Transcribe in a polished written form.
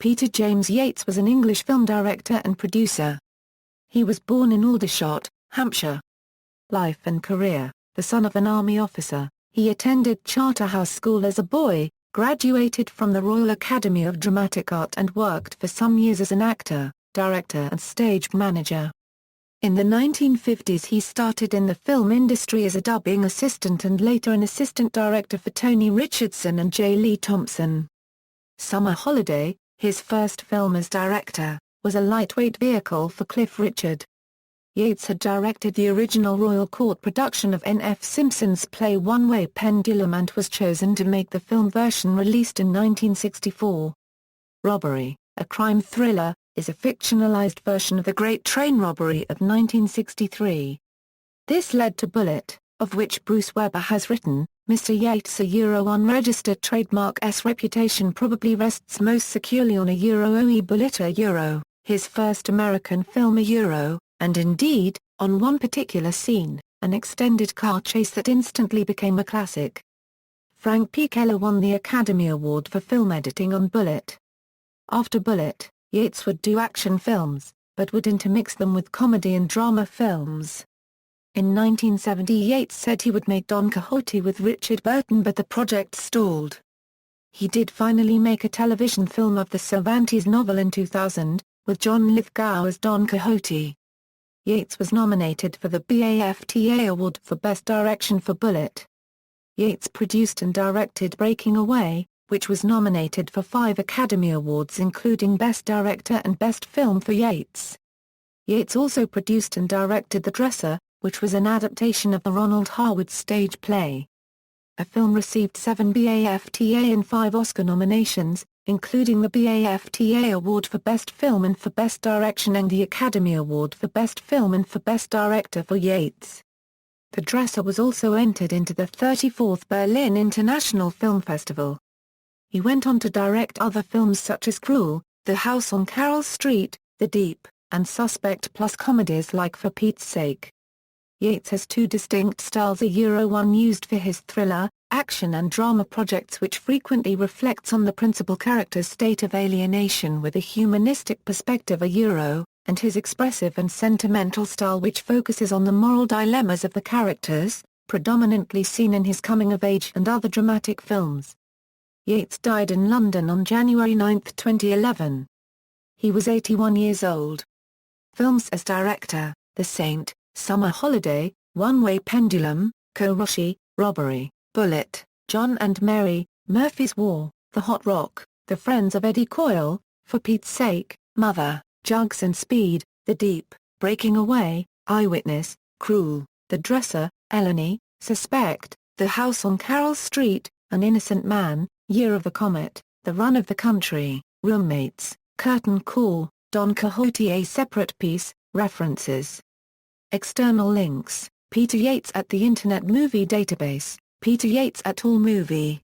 Peter James Yates was an English film director and producer. He was born in Aldershot, Hampshire. Life and career: the son of an army officer, he attended Charterhouse School as a boy, graduated from the Royal Academy of Dramatic Art and worked for some years as an actor, director and stage manager. In the 1950s he started in the film industry as a dubbing assistant and later an assistant director for Tony Richardson and J. Lee Thompson. Summer Holiday, his first film as director, was a lightweight vehicle for Cliff Richard. Yates had directed the original Royal Court production of N.F. Simpson's play One Way Pendulum and was chosen to make the film version released in 1964. Robbery, a crime thriller, is a fictionalized version of the Great Train Robbery of 1963. This led to Bullet, of which Bruce Weber has written, Mr. Yates' unregistered trademark's reputation probably rests most securely on OE Bullet his first American film and indeed, on one particular scene, an extended car chase that instantly became a classic. Frank P. Keller won the Academy Award for film editing on Bullet. After Bullet, Yates would do action films, but would intermix them with comedy and drama films. In 1970 Yates said he would make Don Quixote with Richard Burton but the project stalled. He did finally make a television film of the Cervantes novel in 2000, with John Lithgow as Don Quixote. Yates was nominated for the BAFTA Award for Best Direction for Bullet. Yates produced and directed Breaking Away, which was nominated for 5 Academy Awards including Best Director and Best Film for Yates. Yates also produced and directed The Dresser, which was an adaptation of the Ronald Harwood stage play. The film received 7 BAFTA and 5 Oscar nominations, including the BAFTA Award for Best Film and for Best Direction and the Academy Award for Best Film and for Best Director for Yates. The Dresser was also entered into the 34th Berlin International Film Festival. He went on to direct other films such as Cruel, The House on Carroll Street, The Deep, and Suspect plus comedies like For Pete's Sake. Yates has 2 distinct styles: one used for his thriller, action and drama projects which frequently reflects on the principal character's state of alienation with a humanistic perspective and his expressive and sentimental style which focuses on the moral dilemmas of the characters, predominantly seen in his coming-of-age and other dramatic films. Yates died in London on January 9, 2011. He was 81 years old. Films as director: The Saint, Summer Holiday, One Way Pendulum, Koroshi, Robbery, Bullet, John and Mary, Murphy's War, The Hot Rock, The Friends of Eddie Coyle, For Pete's Sake, Mother, Jugs and Speed, The Deep, Breaking Away, Eyewitness, Cruel, The Dresser, Eleni, Suspect, The House on Carroll Street, An Innocent Man, Year of the Comet, The Run of the Country, Roommates, Curtain Call, Don Quixote. A separate piece. References. External links: Peter Yates at the Internet Movie Database, Peter Yates at AllMovie.